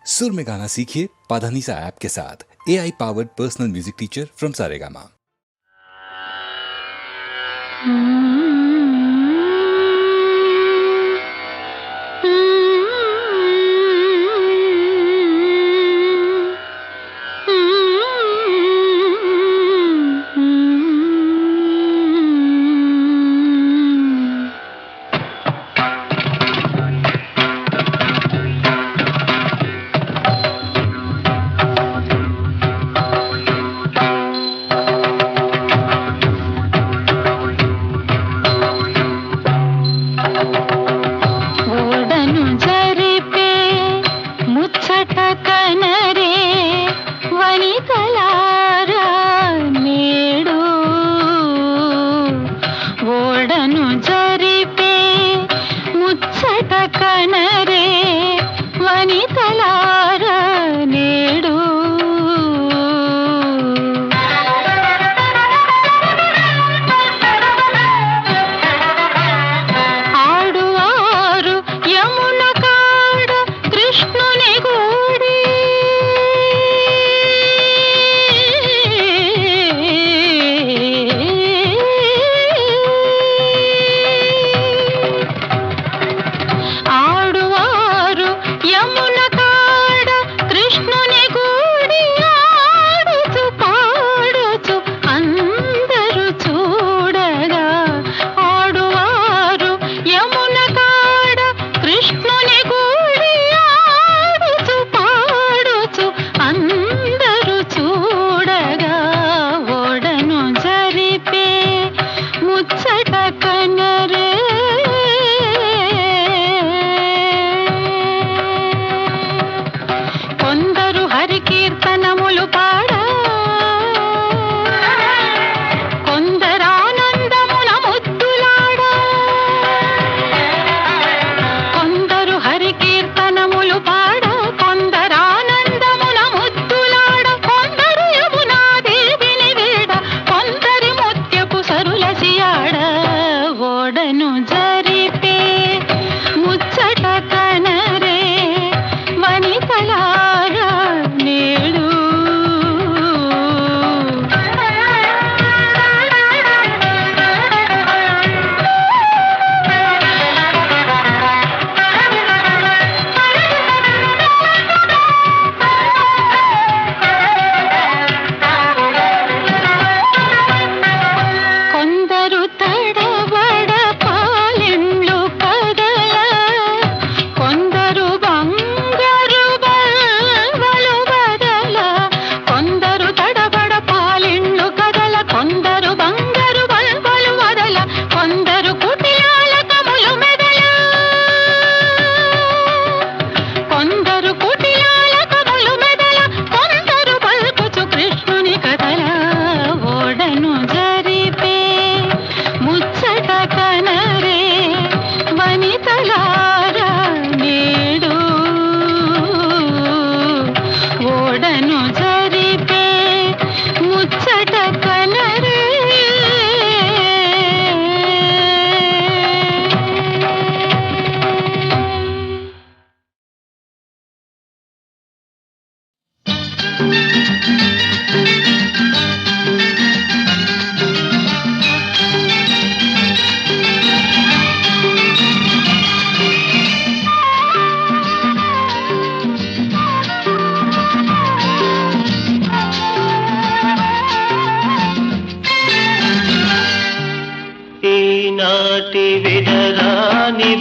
सुर में गाना सीखिए पाधानीसा ऐप के साथ। AI powered personal music teacher from Saregama.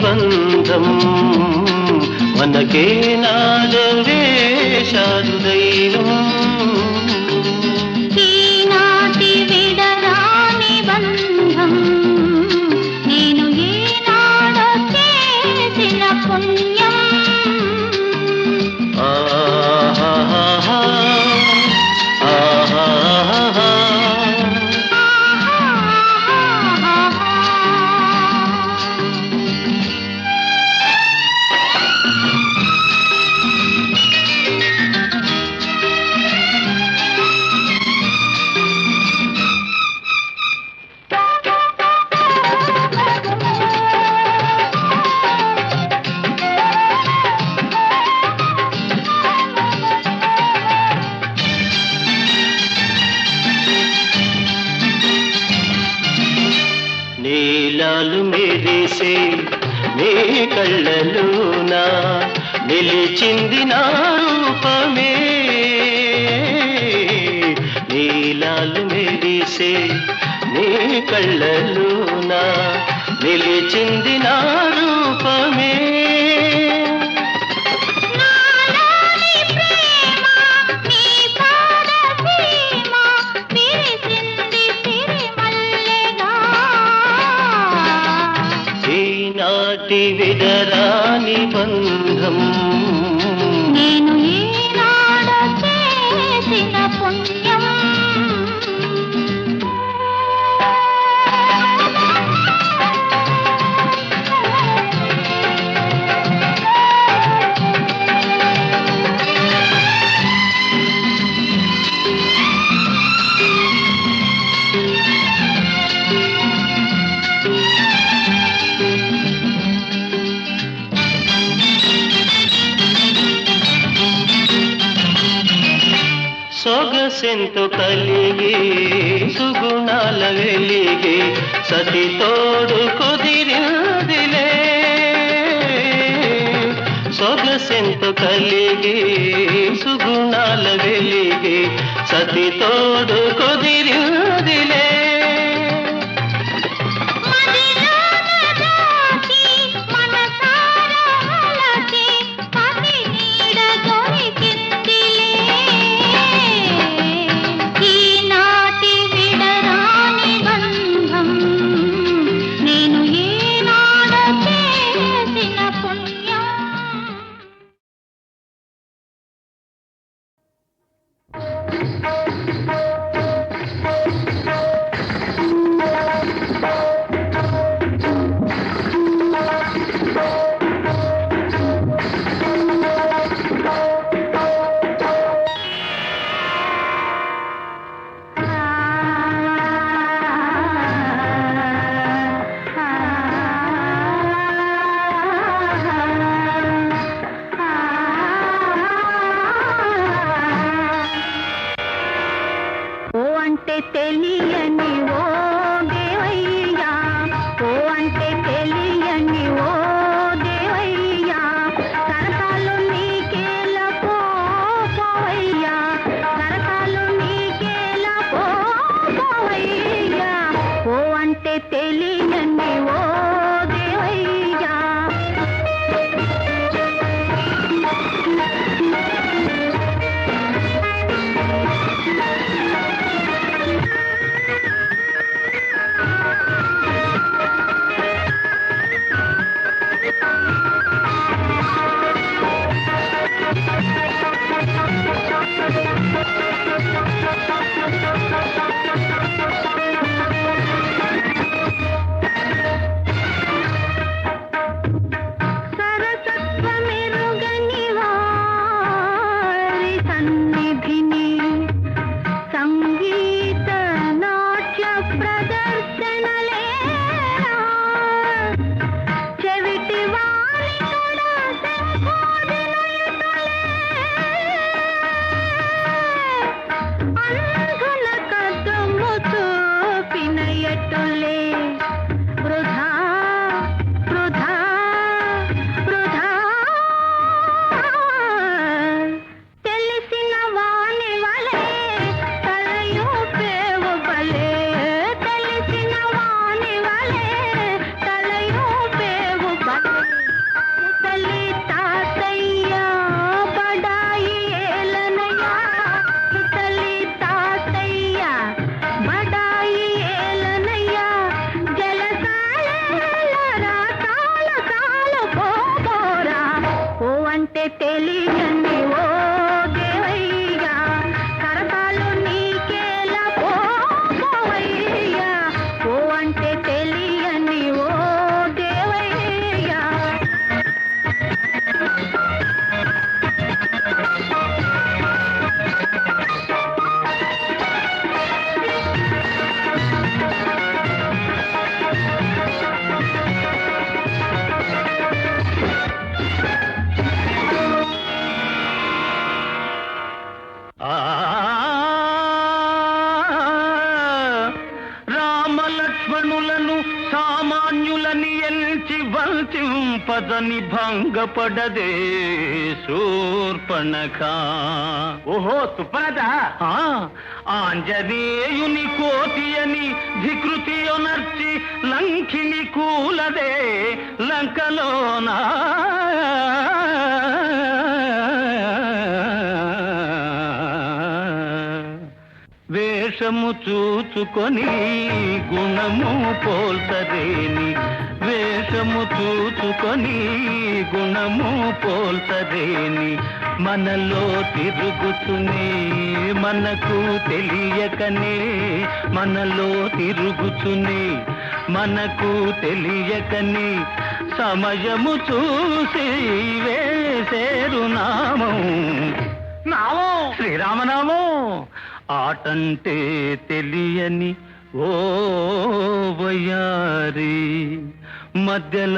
బంధం మనకే నాడు వేశాడు దైవం. ఈనాటి విడరాని బంధం నేను ఏనాడో చేసిన పుణ్యం. ఆహా ఆహా మెరిసే నీ కళ్ళలోన నిలిచింది నా రూపమే నీలాలు మెరిసే నీ కళ్ళలోన నిలిచింది నా రూపమే నాలోని ప్రేమ నీ పాదసీమ విరిసింది సిరిమల్లెగా ఈనాటి విడరాని బంధం నేను ఈనాడు చేసిన పుణ్యం సొగసెంతో కలిగి సుగుణాల వెలిగి సతి తోడు కుదిరిందిలే సొగసెంతో కలిగి సుగుణాల వెలిగి సతి తోడు కుదిరిందిలే మదిలోన దాచి మనసారా అలచి పసి నీడ దొరికిందిలే ఈనాటి విడరాని బంధం నేను ఈనాడు చేసిన పుణ్యం ఓ అంటే తెలియని ఓ దేవయ్యా ఓ అంటే తెలియని ఓ దేవయ్యా కరతాలు నీకేల పోవయ్యా కరతాలు నీకేల పోవయ్యా ఓ అంటే తెలియని ఓ దేవయ్యా సరసత్వమెరుగని వారి సన్నిధిని సంగీత నాట్య ప్రదర్శనలేనా చెవిటి వారి కూడా శంఖోదినుయుతులే శాంతింపదని భంగపడదే శూర్పణఖ. ఓహో తుప్పనద. ఆంజనేయుని కోటి అని ధికృతి ఒనర్చి లంకిని కూలదే లంకలోనా. వేషము చూచుకొని గుణము పోల్తరేని, వేషము చూచుకొని గుణము పోల్తరేని, మనలో తిరుగుతునే మనకు తెలియకనే, మనలో తిరుగుతునే మనకు తెలియకనే, సమయము చూసి వేసేరు నామం, నామం శ్రీరామనామం. ఆటంటే తెలియని ఓ వయారి, మధ్యల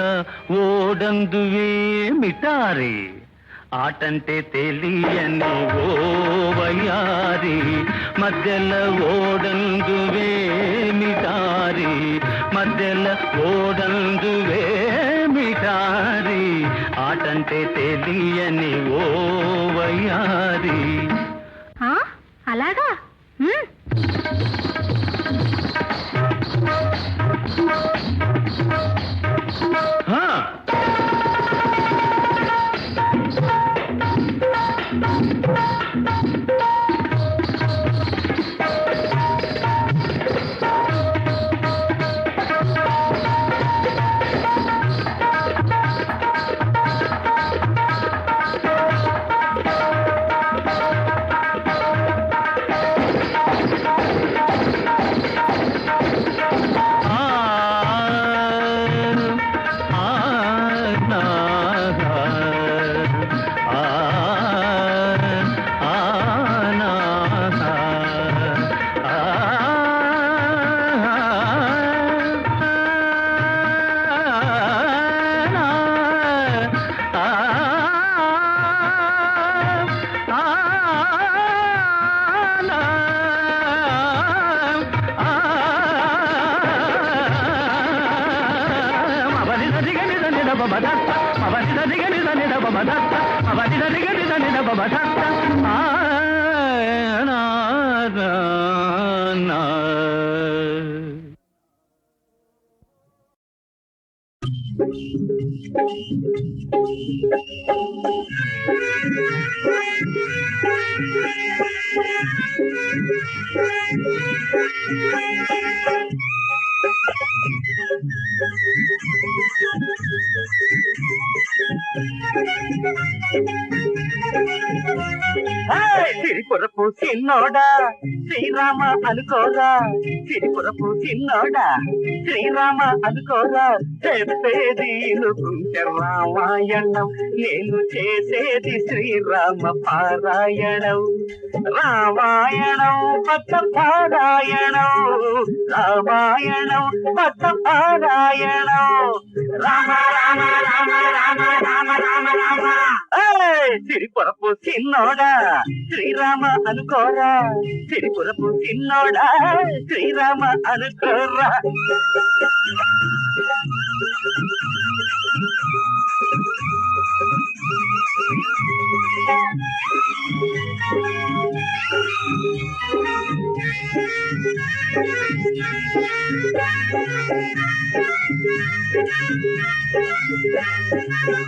ఓడందువే మిటారి. ఆటంటే తెలియని ఓ వయారి, మధ్యల ఓడందువే మిటారి, మధ్యల ఓడందువే మిటారి. ఆటంటే తెలియని ఓ వయారి. అలాగా. సిరిపురపు చిన్నోడా శ్రీరామ అనుకోరా, సిరిపురపు చిన్నోడా శ్రీరామ అనుకోరా. చేసేది రామాయణం, నేను చేసేది శ్రీరామ పారాయణం. రామాయణం పట్ట పారాయణం, రామాయణం పట్ట పారాయణం. రామ రామ రామ రామ రామ రామ రామ. సిరిపురపు చిన్నోడా శ్రీరామ అనుకోరా, సిరిపురపు చిన్నోడా శ్రీరామ అనుకోరా.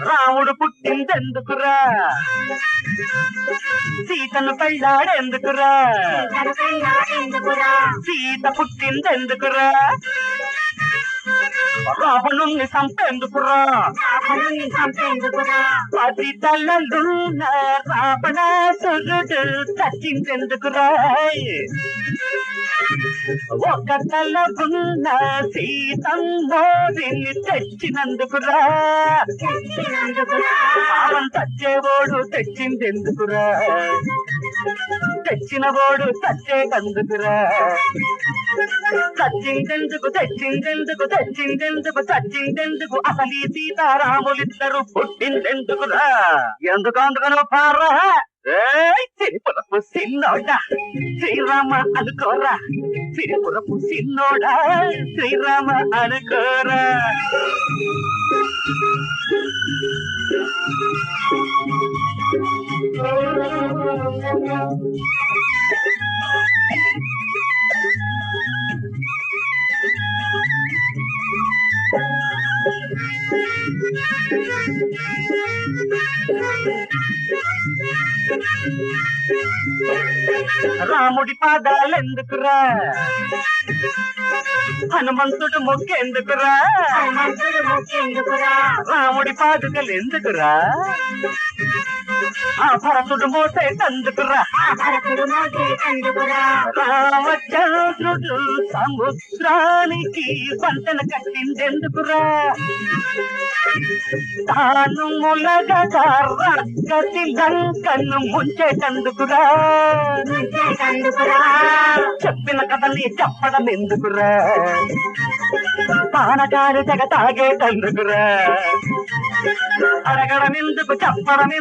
రాముడు పుట్టిందెందుకురా, సీతను పెళ్ళాడెందుకురా, సీత పుట్టిందెందుకురా, రావణుణ్ణి చంపేందుకురా, పది తలలున్న రావణాసురుడు చచ్చిందెందుకురా, ఒక తల ఉన్న సీతమ్మోరిని తెచ్చినందుకురా, పాపం చచ్చేవాడు తెచ్చిందెందుకురా, తెచ్చినవాడు చచ్చేటందుకురా. చచ్చిందెందుకు తెచ్చిందెందుకు తెచ్చిందెందుకు చచ్చిందెందుకు, అసలు సీతారాములిద్దరు పుట్టిందెందుకురా. ఎందుకు అందుకనో పారా సిరిపురపు సిన్నోడా శ్రీరామ అనుకోరా సిరిపురపు సిన్నోడా శ్రీరామ అనుకోరా రాముడి పాదాలెందుకురా హనుమంతుడు మొక్కేందుకురా రాముడి పాదుకలు ఎందుకురా ఆ భరతుడు మోసే తందుకురా రామచంద్రుడు సముద్రానికి వంతెన కట్టిందెందుకురా తాను ములగగా రక్కసి లంకను ముంచేటందుకురా చెప్పిన కథని చెప్పడం ఎందుకురా పానకారు తెగ తాగేటందుకురా అడగడం ఎందుకు చెప్పడం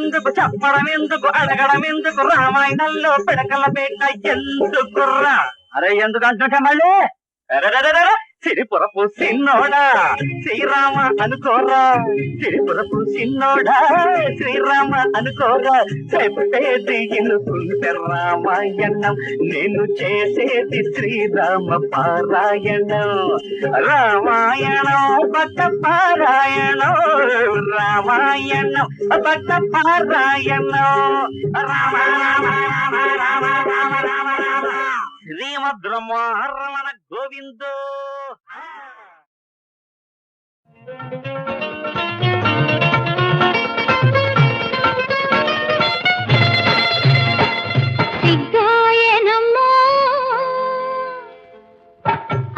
ఎందుకు అడగడం ఎందుకు రామాయణంలో పిడకల పేట ఎందుకురా అరే ఎందుకు అంటుంటా మళ్ళీ సిరిపురపు సిన్నోడా శ్రీరామ అనుకోరా సిరిపురపు సిన్నోడా శ్రీరామ అనుకోరా చెప్పేది ఎనుకుంటే రామాయణం నేను చేసేది శ్రీరామ పారాయణం రామాయణం భక్త పారాయణం రామాయణం భక్త పారాయణం రామ రామ రామ రామ రామ రామ రామ శ్రీమద్రమణ గోవిందో సిగ్గాయనమ్మో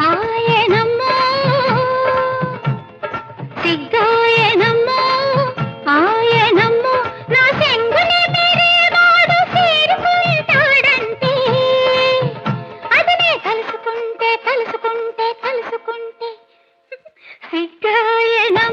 ఆయనమ్మో సిగ్గాయనమ్మో ఆయనమ్మో నా చెంగునే పెరివాడు చేరుకుంటాడంటే అదనే తలుసుకుంటే సిగ్గాయనమ్మో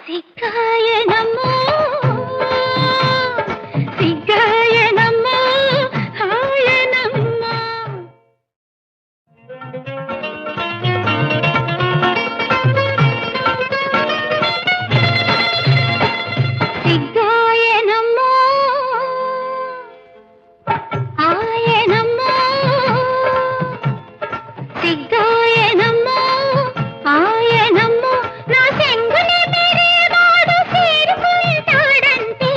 సిగ్గాయనమ్మో సిగ్గాయనమ్మో హాయనమ్మో సిగ్గాయనమ్మో ఆయనమ్మో సిగ్గాయనమ్మో ఆయనమ్మో నా చెంగునే మెరేవాడు చేరుకుంటాడంటే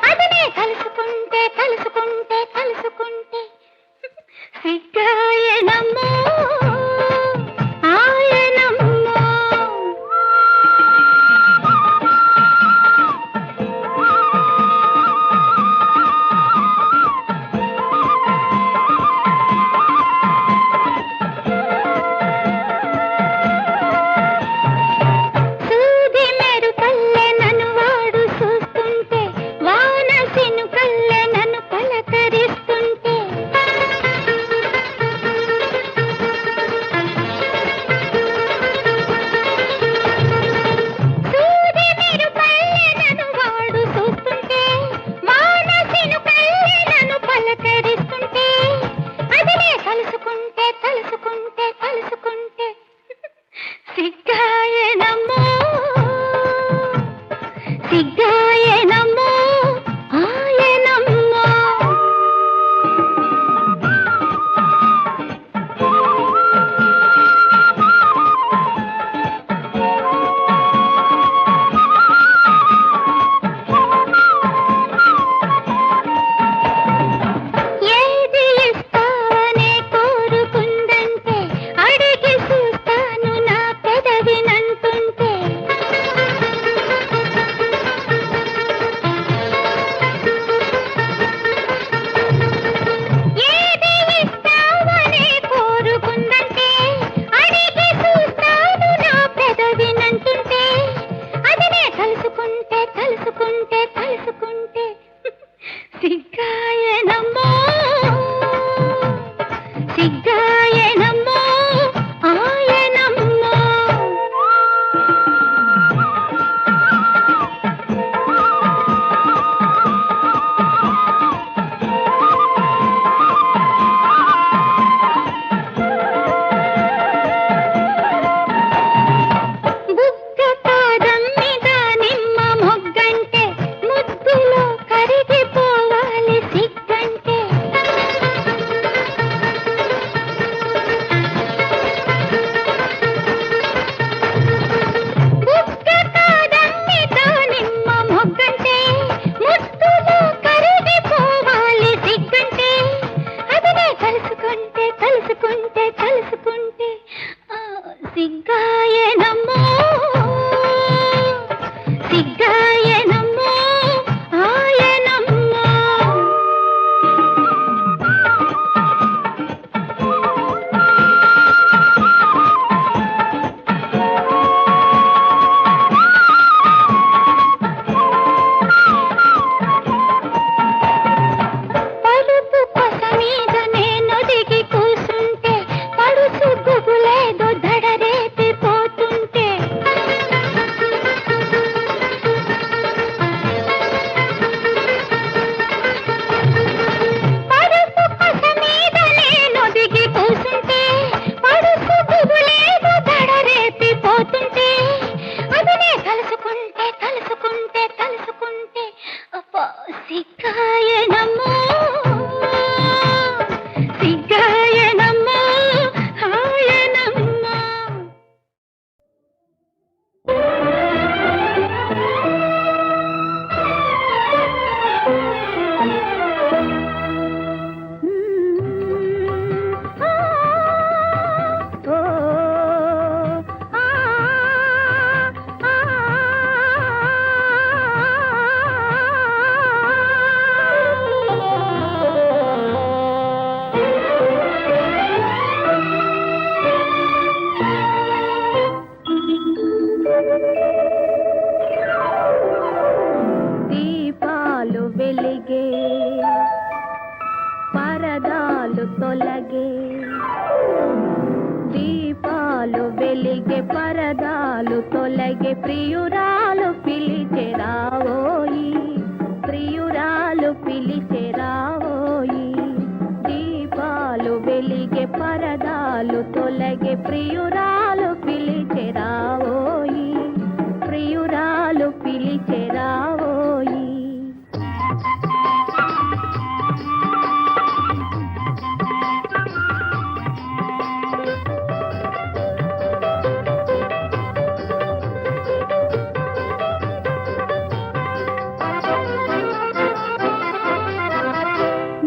అదనే కలుసుకుంటే కలుసుకుంటే కలుసుకుంటే సిగ్గాయనమ్మో ఆయనమ్మో సూది మెరుపల్లె నన్ను వాడు చూస్తుంటే వాన సినుకల్లె నన్ను పలకరిస్తుంటే సూది మెరుపల్లె నన్ను వాడు చూస్తుంటే వాన సినుకల్లె నన్ను పలకరిస్తుంటే అదిలే కలుసుకుంటే కలుసుకుంటే కలుసుకుంటే సిగ్గాయనమ్మో సిగ్గాయనమ్మో ఆయనమ్మో ఏది ఇస్తావనే కోరుకుందంటే అడిగి చూస్తాను నా పెదవినంటుంటే ఏది ఇస్తావనే కోరుకుందంటే అడిగి చూస్తాను నా పెదవినంటుంటే అదనే కలుసుకుంటే కలుసుకుంటే కలుసుకుంటే సిగ్గాయనమ్మో సిగ్గాయనమ్మో ఆయనమ్మో బుగ్గ పాదం మీద నిమ్మ మొగ్గంటే ముద్దులో కరిగిపోవాలి సిగ్గంటే బుగ్గ పాదం మీద నిమ్మ మొగ్గంటే ముద్దులో కరిగిపోవాలి సిగ్గంటే అదనే కలుసుకుంటే కలుసుకుంటే కలుసుకుంటే సిగ్గాయనమ్మో సిగ్గాయనమ్మో ఆయనమ్మో పలుపు కొస మీద నేనొదిగి కూసుంటే పడుసు గుబులేదో దడరేపి పోతుంటే దీపాలు వెలిగే పరదాలు తొలగే ప్రియురాలు పిలిచే రావోయి ప్రియురాలు పిలిచే రావోయి దీపాలు వెలిగే పరదాలు తొలగే ప్రియురాలు పిలిచే రావోయి ప్రియురాలు పిలిచే రావోయి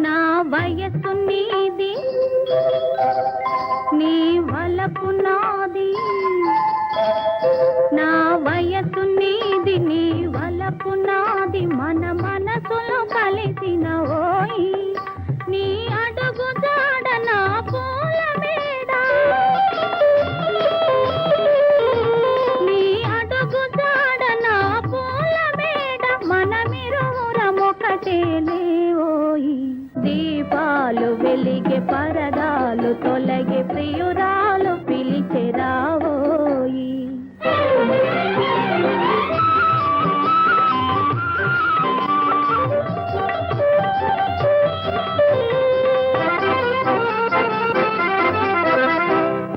నా వయసు నీది నీ వలపు నాది నా వయసు నీది నీ వలపు నాది మన మనసులు కలిసిన ఓయి నీ అడుగు జాడ నా పూల మేడ నీ అడుగు జాడ నా పూల మేడ మనమిరువురమొకటేలే ఓయి దీపాలు వెలిగే పరదాలు తొలగే ప్రియురాలు పిలిచే రావోయి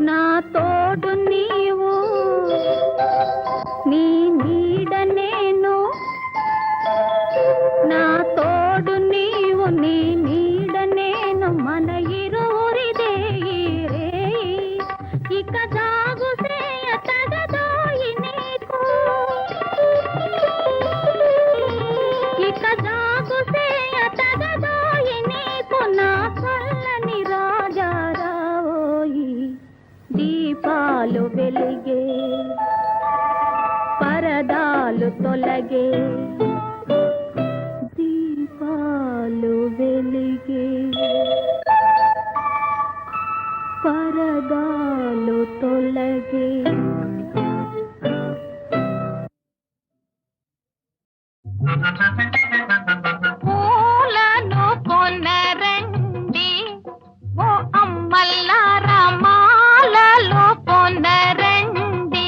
నా తోడు నీవు నీ నీడ నేను నా తోడు నీవు నీ నీడ నేను మన ఇరువురిదే ఈ రేయి ఇక జాగు సేయ తగదోయి నీకు ఇక జాగు సేయ తగదోయి నీకు నా చల్లని రాజా రావోయి దీపాలు వెలిగే పరదాలు తొలగే దీపాలు వెలిగే పరదాలు తొలగే పూలను కొనరండి ఓ అమ్మల్లారా మాలలో కొనరండి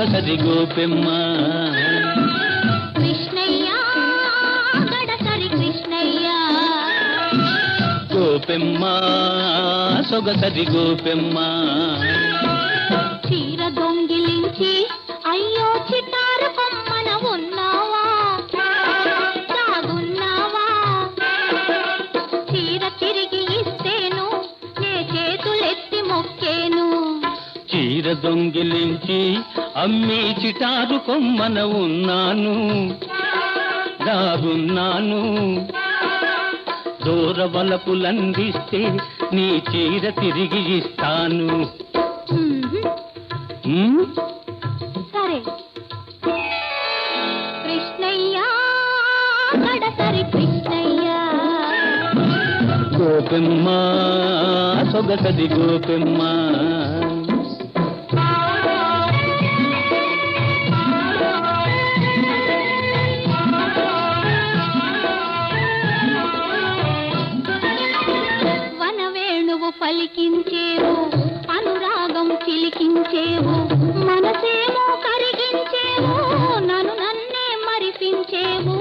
సొగసరి గోపెమ్మ కృష్ణయ్య గడసరి కృష్ణయ్య గోపెమ్మ సొగసరి గోపెమ్మ చీర దొంగిలించి అయ్యో చిటారు కొమ్మన ఉన్నావా సాగున్నావా చీర తిరిగి ఇస్తేను నే చేతులెత్తి మొక్కేను చీర దొంగిలించి అమ్మి చిటారు కొమ్మన ఉన్నాను దాగున్నాను దూరవలపులందిస్తే నీ చీర తిరిగి ఇస్తాను సరే కృష్ణయ్య గడసరి కృష్ణయ్య గోపెమ్మ సొగసరి గోపెమ్మ వనవేణువు పలికించేవు అనురాగం చిలికించేవు మనసేమో కరిగించేవు నన్ను నన్నే మరిపించేవు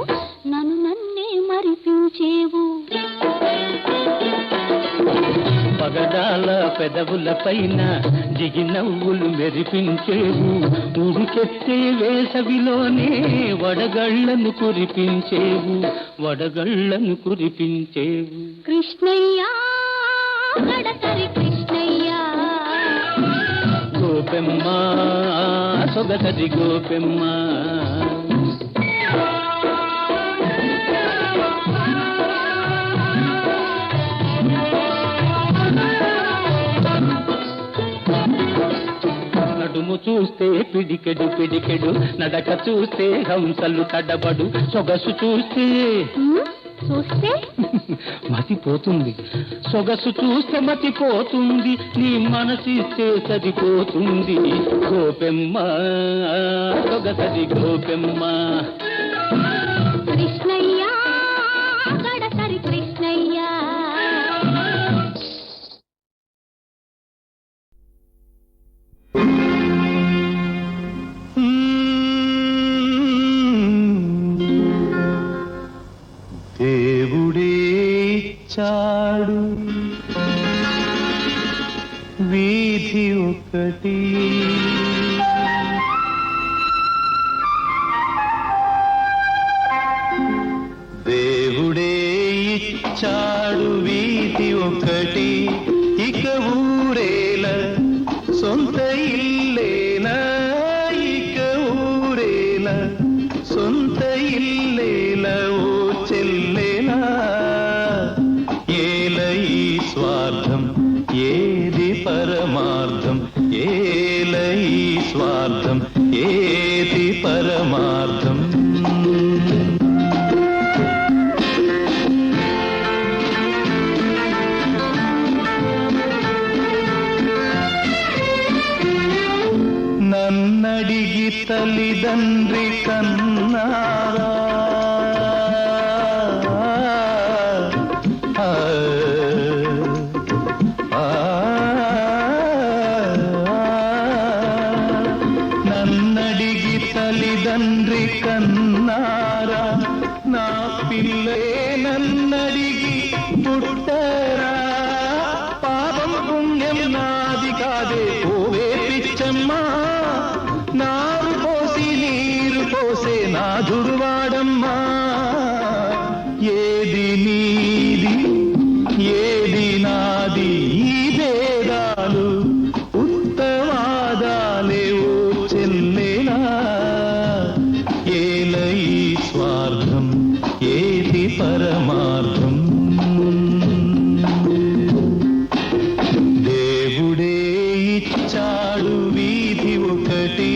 నన్ను నన్నే మరిపించేవు పగడాల పెదవుల పైన జిగినవ్వులు మెరిపించేవు ఉడికెత్తే వేసవిలోనే వడగళ్లను కురిపించేవు వడగళ్లను కురిపించేవు కృష్ణయ్య గడసరి కృష్ణయ్య గోపెమ్మ సొగసరి గోపెమ్మ నడుము చూస్తే పిడికెడు పిడికెడు నడక చూస్తే హంసలు తడబడు సొగసు చూస్తే చూస్తే మతిపోతుంది సొగసు చూస్తే మతిపోతుంది నీ మనసిస్తే సరిపోతుంది గోపెమ్మ సొగసరి గోపెమ్మ కృష్ణయ్య గడసరి కృష్ణయ్య దేవుడే చాడు వీధి ఒకటి దేవుడే ఇచ్చాడు వీధి ఒకటి ఇక ఊరేల సొంత ఇల్లేనా ఇక ఊరేల సొంత ఇల్లేల ఓ చెల్లేనా ఏల ఈ స్వార్థం ఏది పరమార్థం ఏల ఈ స్వార్థం ఏది పరమార్థం నన్నడిగి తల్లిదండ్రి కన్నారా నన్నడిగి తల్లిదండ్రి కన్నారా నా పిల్లే నన్నడిగి పుట్టరా పాపం పుణ్యం నాది కాదే ఓవే పిచ్చమ్మా నారు పోసి నీరు పోసే నాథుడువాడమ్మా ఏది నీది ఏది నాది ఈ భేదాలు ఉత్తవాదాలే ఓ చెల్లేనా ఏల ఈ స్వార్థం ఏది పరమార్థం దేవుడే ఇచ్చాడు వీధి ఒకటి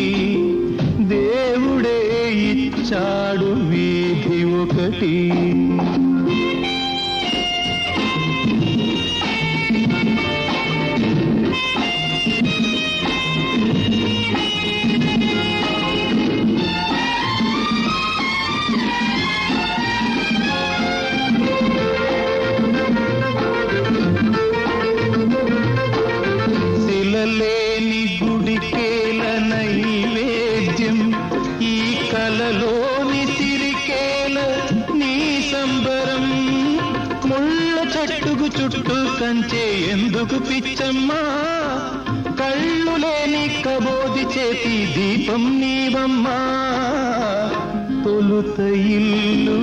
దేవుడే ఇచ్చాడు వీధి ఒకటి శిలలేని గుడికేల నైవేద్యం చుట్టూ కంచే ఎందుకు పిచ్చమ్మా కళ్ళు లేని కబోది చేతి దీపం నీవమ్మా తొలుత ఇల్లు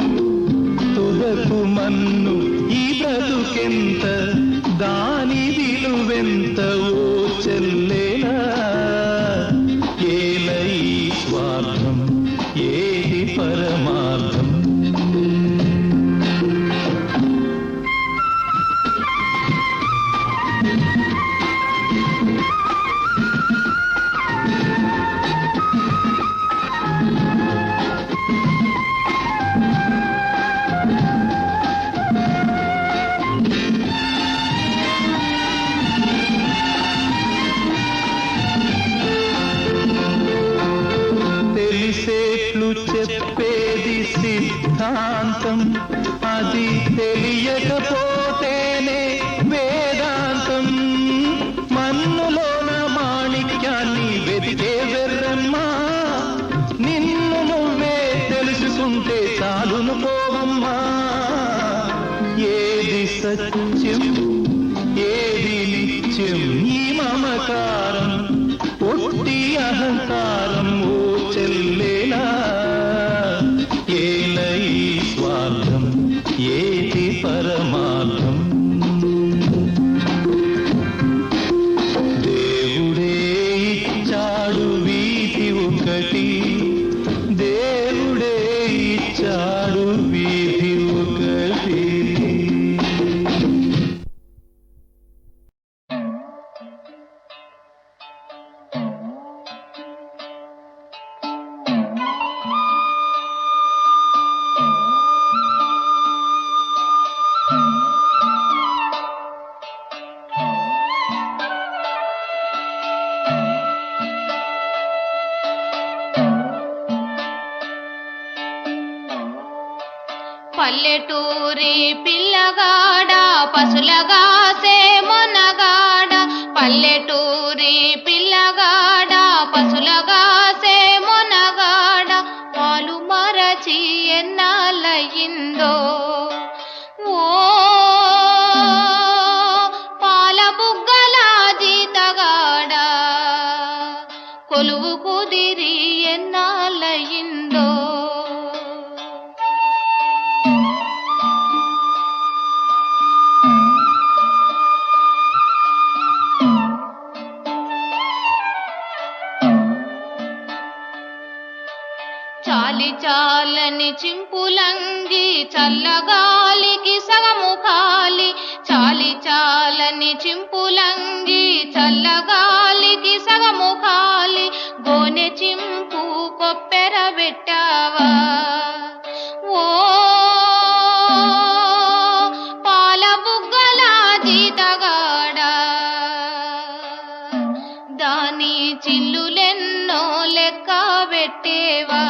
తుదకు మన్ను ఈ బ్రతుకెంత దాని విలువెంత ఓ చెల్లేలా ఏల ఈ స్వార్థం ఏది పరమార్థం తెలిసేట్లు చెప్పేది సిద్ధాంతం అది తెలియకపోతేనే వేదాంతం మన్నులోన మాణిక్యాన్ని వెతికే వెర్రమ్మా నిన్ను నువ్వే తెలుసుకుంటే చాలును పోవమ్మా ఏది సత్యం ఏది నిత్యం ఈ మమకారం ఒట్టి అహంకారం ఓ చెల్లేలా ఏల ఈ స్వార్థం ఏది పరమార్థం దేవుడే ఇచ్చాడు వీధి ఒకటి దేవుడే ఇచ్చాడు వీధి ఒకటి పల్లెటూరి పిల్లగాడ పసులగాసే మొనగాడ పల్లెటూరి పిల్లగాడ పసులగాసే మొనగాడ పాలు మరచి ఎన్నాళ్ళయిందో ఓ పాల బుగ్గల జీతగాడ కొలువు కుదిరి ఎన్నాళ్ళయిందో చాలి చాలని చింపులంగి చల్లగాలికి సగము ఖాలి చాలి చాలని చింపులంగి చల్లగాలికి సగము ఖాలి గోనె చింపు కొప్పెర పెట్టావా ఓ పాల బుగ్గల జీతగాడ దాని చిల్లులెన్నో లెక్క పెట్టేవా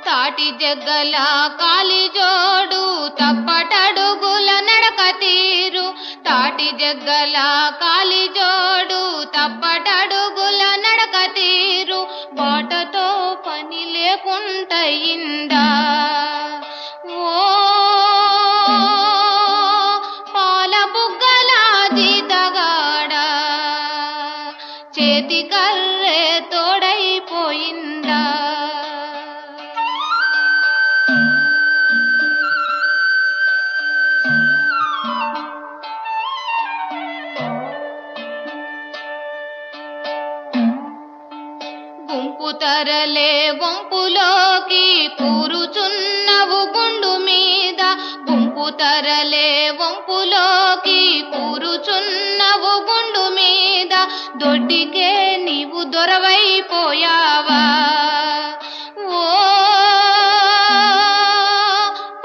తాటి జగ్గల కాలి జోడు తప్పటడుగుల నడక తీరు తాటి జగ్గల కాలి జోడు తప్పటడుగుల నడక తీరు బాటతో పని లేకుంటయిందా ఓ పాల బుగ్గల జీతగాడ చేతి కర్రే తోడైపోయిందా గుంపు తరలే వంపులోకి కూరుచున్నవు గుండు మీద గుంపు తరలే వంపులోకి కూరుచున్నవు గుండు మీద దొడ్డికే నీవు దొరవైపోయావా ఓ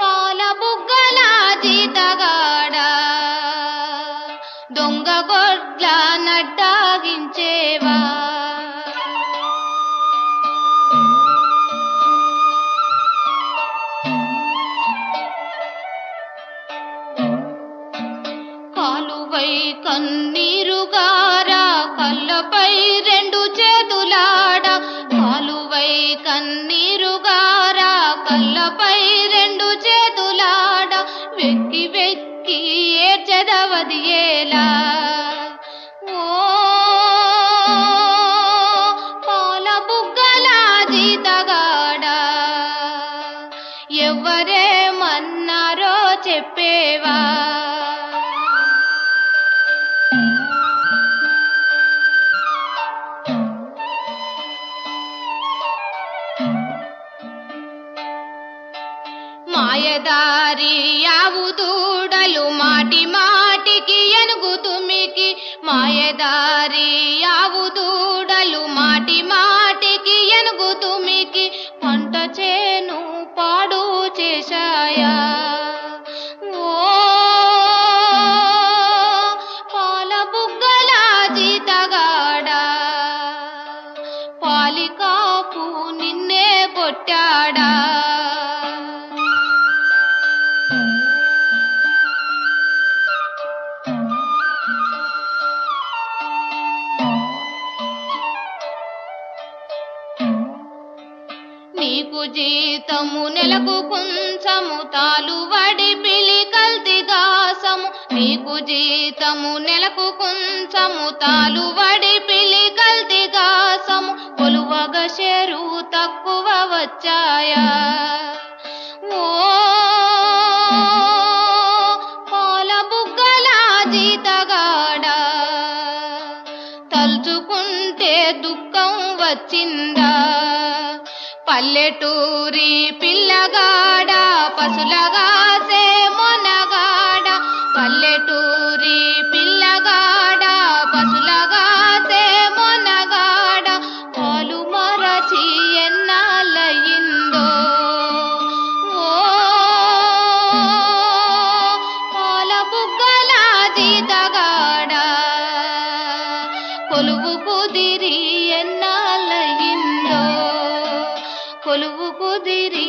పాల బుగ్గల జీతగాడ దొంగ గొడ్ల నడ్డాగించేవా అది ఎలా ఓ పాల బుగ్గల జీతగాడా ఎవరేమన్నారో చెప్పేవా మాయదారి యావు దూడలు మాటి మాటికి ఎనుగు తుమికి మాయదారి యావు దూడలు మాటి మాటికి ఎనుగు తుమికి పంట చేను పాడు చేశాయా ఓ పాల బుగ్గల జీతగాడా పాలికాపు నిన్నే కొట్టాడా నీకు జీతము నెలకు కొంచెము తాలువడి పిలి కల్తిగాసము నీకు జీతము నెలకు కొంచెము తాలువడి పిలి కల్తిగాసము కొలువగ షేరు తక్కువ వచ్చాయా ఓ పాల బుగ్గల జీతగాడా తలుచుకుంటే దుఃఖం వచ్చిందా పల్లెటూరి పిల్లగాడ పశులగాసే మొనగాడ పల్లెటూరి పిల్లగాడ పశులగాసే మొనగాడ పాలు మరచి ఎన్నాళ్ళయిందో ఓ పాల బుగ్గల జీతగాడా కొలువు కుదిరి ఎన్నాళ్ళయిందో కొలువు కుదిరి